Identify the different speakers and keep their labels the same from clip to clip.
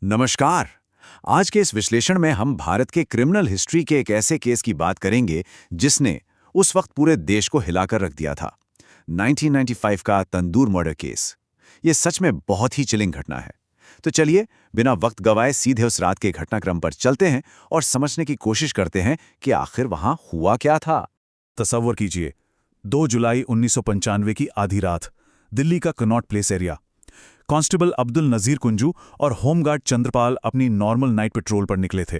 Speaker 1: नमस्कार। आज के इस विश्लेषण में हम भारत के क्रिमिनल हिस्ट्री के एक ऐसे केस की बात करेंगे जिसने उस वक्त पूरे देश को हिलाकर रख दिया था। 1995 का तंदूर मर्डर केस। ये सच में बहुत ही चिलिंग घटना है। तो चलिए बिना वक्त गवाए सीधे उस रात के घटनाक्रम पर चलते हैं और समझने की कोशिश करते हैं कि आखिर वहां हुआ क्या था।
Speaker 2: तसव्वुर कीजिए, 2 जुलाई 1995 की आधी रात, दिल्ली का कनॉट प्लेस एरिया। कांस्टेबल अब्दुल नजीर कुंजू और होमगार्ड चंद्रपाल अपनी नॉर्मल नाइट पेट्रोल पर निकले थे।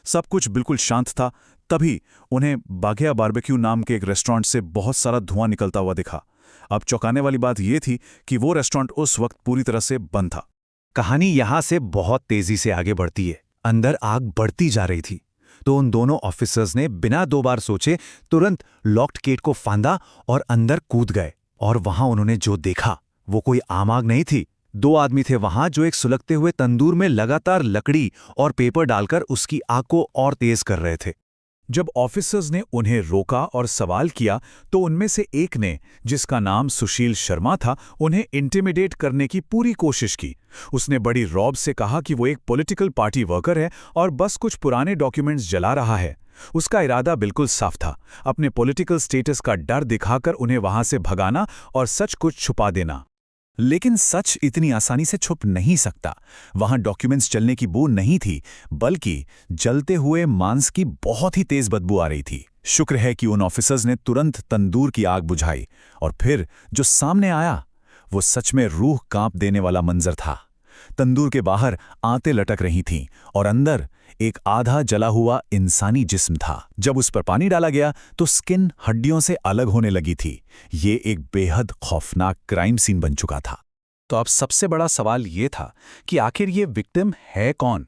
Speaker 2: सब कुछ बिल्कुल शांत था। तभी उन्हें बाघिया बारबेक्यू नाम के एक रेस्टोरेंट से बहुत सारा धुआं निकलता हुआ दिखा। अब चौंकाने वाली बात यह थी कि वो रेस्टोरेंट उस वक्त पूरी तरह से बंद था।
Speaker 3: कहानी यहां से बहुत तेजी से आगे बढ़ती है। अंदर आग बढ़ती जा रही थी तो उन दोनों ऑफिसर्स ने बिना 2 बार सोचे तुरंत लॉक्ड गेट को फांदा और अंदर कूद गए। और वहां उन्होंने जो देखा वो कोई आम आग नहीं थी। 2 आदमी थे वहां जो एक सुलगते हुए तंदूर में लगातार लकड़ी और पेपर डालकर उसकी आग को और तेज कर रहे थे।
Speaker 2: जब ऑफिसर्स ने उन्हें रोका और सवाल किया तो उनमें से एक ने, जिसका नाम सुशील शर्मा था, उन्हें इंटिमिडेट करने की पूरी कोशिश की। उसने बड़ी रौब से कहा कि वो एक पॉलिटिकल पार्टी वर्कर है और बस कुछ पुराने डॉक्यूमेंट्स जला रहा है। उसका इरादा बिल्कुल साफ था, अपने पॉलिटिकल स्टेटस का डर दिखाकर उन्हें वहां से भगाना और सच कुछ छुपा देना।
Speaker 3: लेकिन सच इतनी आसानी से छुप नहीं सकता। वहां डॉक्यूमेंट्स जलने की बू नहीं थी, बल्कि जलते हुए मांस की बहुत ही तेज बदबू आ रही थी। शुक्र है कि उन ऑफिसर्स ने तुरंत तंदूर की आग बुझाई और फिर जो सामने आया वो सच में रूह कांप देने वाला मंजर था। तंदूर के बाहर आंतें लटक रही थीं और अंदर एक आधा जला हुआ इंसानी जिस्म था। जब उस पर पानी डाला गया तो स्किन हड्डियों से अलग होने लगी थी। ये एक बेहद खौफनाक क्राइम सीन बन चुका था।
Speaker 2: तो अब सबसे बड़ा सवाल ये था कि आखिर ये विक्टिम है कौन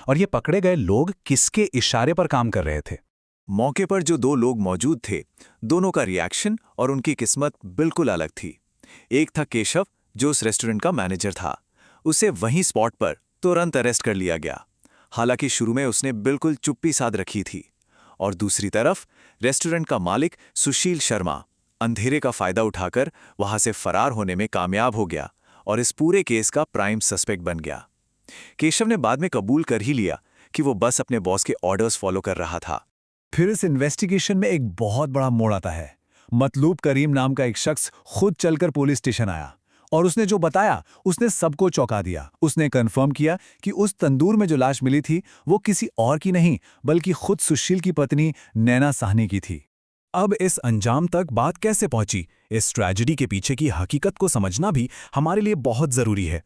Speaker 2: और ये पकड़े गए लोग किसके इशारे पर काम कर रहे थे।
Speaker 1: मौके पर जो 2 लोग मौजूद थे, दोनों का रिएक्शन और उनकी किस्मत बिल्कुल अलग थी। एक था केशव, जो उस रेस्टोरेंट का मैनेजर था। उसे वहीं स्पॉट पर तुरंत अरेस्ट कर लिया गया। हालांकि शुरू में उसने बिल्कुल चुप्पी साध रखी थी। और दूसरी तरफ रेस्टोरेंट का मालिक सुशील शर्मा अंधेरे का फायदा उठाकर वहां से फरार होने में कामयाब हो गया और इस पूरे केस का प्राइम सस्पेक्ट बन गया। केशव ने बाद में कबूल कर ही लिया कि वो बस अपने बॉस के ऑर्डर्स फॉलो कर रहा था।
Speaker 2: फिर इस इन्वेस्टिगेशन में एक बहुत बड़ा मोड़ आता है। मतलूब करीम नाम का एक शख्स खुद चलकर पुलिस स्टेशन आया और उसने जो बताया उसने सबको चौंका दिया। उसने कंफर्म किया कि उस तंदूर में जो लाश मिली थी वो किसी और की नहीं बल्कि खुद सुशील की पत्नी नैना साहनी की थी। अब इस अंजाम तक बात कैसे पहुंची, इस ट्रेजेडी के पीछे की हकीकत को समझना भी हमारे लिए बहुत जरूरी है।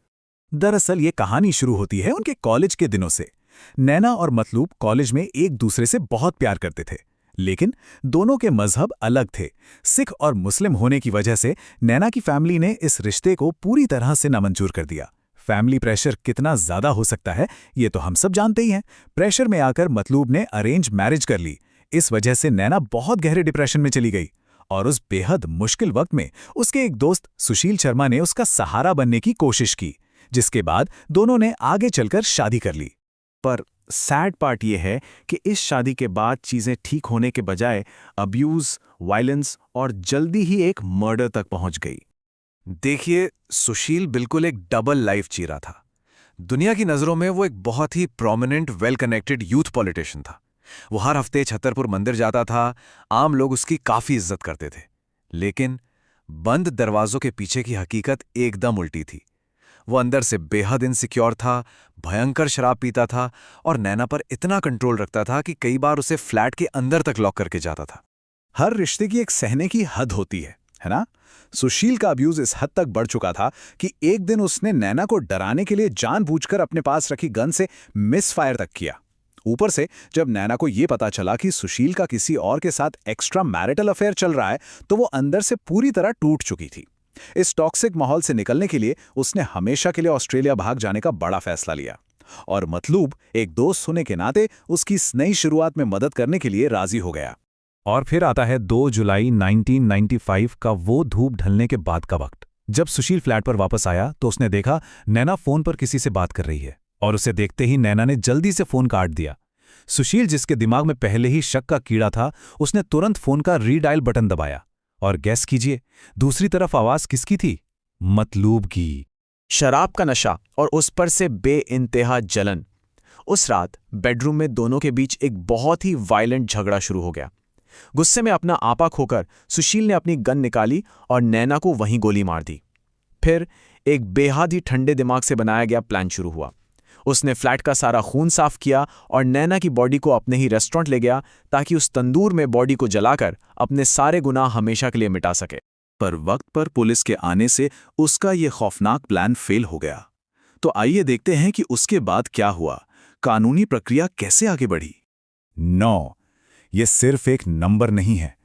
Speaker 2: दरअसल ये कहानी शुरू होती है उनके कॉलेज के दिनों से। नैना और मतलूब कॉलेज में एक दूसरे से बहुत प्यार करते थे, लेकिन दोनों के मजहब अलग थे। सिख और मुस्लिम होने की वजह से नैना की फैमिली ने इस रिश्ते को पूरी तरह से नामंजूर कर दिया। फैमिली प्रेशर कितना ज्यादा हो सकता है ये तो हम सब जानते ही हैं। प्रेशर में आकर मतलूब ने अरेंज मैरिज कर ली। इस वजह से नैना बहुत गहरे डिप्रेशन में चली गई और उस बेहद मुश्किल वक्त में उसके एक दोस्त सुशील शर्मा ने उसका सहारा बनने की कोशिश की, जिसके बाद दोनों ने आगे चलकर शादी कर ली। पर सैड पार्ट ये है कि इस शादी के बाद चीजें ठीक होने के बजाय अब्यूज, वायलेंस और जल्दी ही एक मर्डर तक पहुंच गई। देखिए, सुशील बिल्कुल एक डबल लाइफ जी रहा था। दुनिया की नजरों में वो एक बहुत ही prominent, well connected youth politician था। वो हर हफ्ते छतरपुर मंदिर जाता था, आम लोग उसकी काफी इज्जत करते थे। लेकिन बंद दरवाजों के पीछे की हकीकत एकदम उल्टी थी। वो अंदर से बेहद इनसिक्योर था, भयंकर शराब पीता था और नैना पर इतना कंट्रोल रखता था कि कई बार उसे फ्लैट के अंदर तक लॉक करके जाता था। हर रिश्ते की एक सहने की हद होती है ना? सुशील का अब्यूज इस हद तक बढ़ चुका था कि एक दिन उसने नैना को डराने के लिए जानबूझकर अपने पास रखी गन से मिस फायर तक किया। ऊपर से जब नैना को यह पता चला कि सुशील का किसी और के साथ एक्स्ट्रा मैरिटल अफेयर चल रहा है तो वो अंदर से पूरी तरह टूट चुकी थी। इस टॉक्सिक माहौल से निकलने के लिए उसने हमेशा के लिए ऑस्ट्रेलिया भाग जाने का बड़ा फैसला लिया और मतलूब एक दोस्त होने के नाते उसकी नई शुरुआत में मदद करने के लिए राजी हो गया। और फिर आता है 2 जुलाई 1995 का वो धूप ढलने के बाद का वक्त। जब सुशील फ्लैट पर वापस आया तो उसने देखा नैना फोन पर किसी से बात कर रही है और उसे देखते ही नैना ने जल्दी से फोन काट दिया। सुशील, जिसके दिमाग में पहले ही शक का कीड़ा था, उसने तुरंत फोन का रीडायल बटन दबाया और गैस कीजिए दूसरी तरफ आवाज किसकी थी? मतलूब की।
Speaker 4: शराब का नशा और उस पर से बेइंतहा जलन। उस रात बेडरूम में दोनों के बीच एक बहुत ही वायलेंट झगड़ा शुरू हो गया। गुस्से में अपना आपा खोकर सुशील ने अपनी गन निकाली और नैना को वहीं गोली मार दी। फिर एक बेहद ही ठंडे दिमाग से बनाया गया प्लान शुरू हुआ। उसने फ्लैट का सारा खून साफ किया और नैना की बॉडी को अपने ही रेस्टोरेंट ले गया ताकि उस तंदूर में बॉडी को जलाकर अपने सारे गुनाह हमेशा के लिए मिटा सके।
Speaker 3: पर वक्त पर पुलिस के आने से उसका ये खौफनाक प्लान फेल हो गया। तो आइए देखते हैं कि उसके बाद क्या हुआ, कानूनी प्रक्रिया कैसे आगे बढ़ी। 9 ये सिर्फ एक नंबर नहीं है।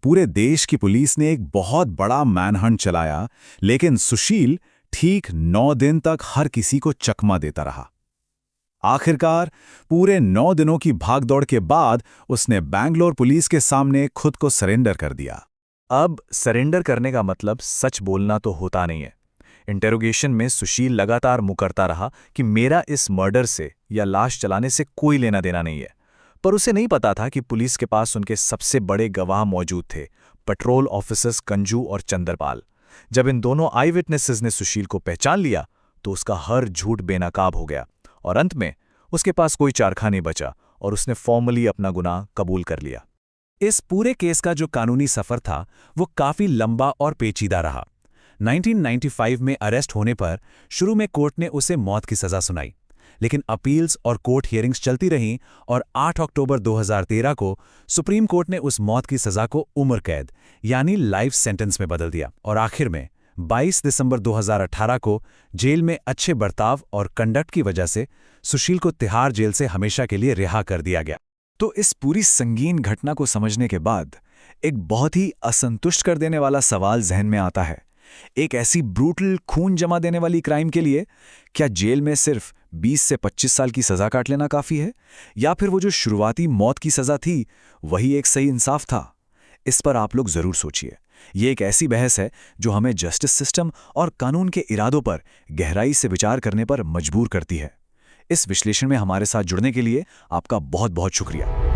Speaker 3: पूरे देश की पुलिस ने एक बहुत बड़ा मैनहंट चलाया, लेकिन सुशील ठीक 9 दिन तक हर किसी को चकमा देता रहा। आखिरकार पूरे 9 दिनों की भागदौड़ के बाद उसने बैंगलोर पुलिस के सामने खुद को सरेंडर कर दिया।
Speaker 2: अब सरेंडर करने का मतलब सच बोलना तो होता नहीं है। इंटेरोगेशन में सुशील लगातार मुकरता रहा कि मेरा इस मर्डर से या लाश जलाने से कोई लेना देना नहीं है। पर उसे नहीं पता था कि पुलिस के पास उनके सबसे बड़े गवाह मौजूद थे, पेट्रोल ऑफिसर्स कंजू और चंद्रपाल। जब इन दोनों आई विटनेसेस ने सुशील को पहचान लिया तो उसका हर झूठ बेनकाब हो गया और अंत में उसके पास कोई चारखा नहीं बचा और उसने फॉर्मली अपना गुनाह कबूल कर लिया। इस पूरे केस का जो कानूनी सफर था वो काफी लंबा और पेचीदा रहा। 1995 में अरेस्ट होने पर शुरू में कोर्ट ने उसे मौत की सजा सुनाई, लेकिन अपील्स और कोर्ट हियरिंग्स चलती रहीं और 8 अक्टूबर 2013 को सुप्रीम कोर्ट ने उस मौत की सजा को उम्र कैद यानी लाइफ सेंटेंस में बदल दिया और आखिर में 22 दिसंबर 2018 को जेल में अच्छे बर्ताव और कंडक्ट की वजह से सुशील को तिहाड़ जेल से हमेशा के लिए रिहा कर दिया गया।
Speaker 1: तो इस पूरी संगीन घटना को समझने के बाद एक बहुत ही असंतुष्ट कर देने वाला सवाल जहन में आता है। एक ऐसी ब्रूटल खून जमा देने वाली क्राइम के लिए क्या जेल में सिर्फ 20 से 25 साल की सजा काट लेना काफी है, या फिर वो जो शुरुआती मौत की सजा थी वही एक सही इंसाफ था? इस पर आप लोग जरूर सोचिए। ये एक ऐसी बहस है जो हमें जस्टिस सिस्टम और कानून के इरादों पर गहराई से विचार करने पर मजबूर करती है। इस विश्लेषण में हमारे साथ जुड़ने के लिए आपका बहुत बहुत शुक्रिया।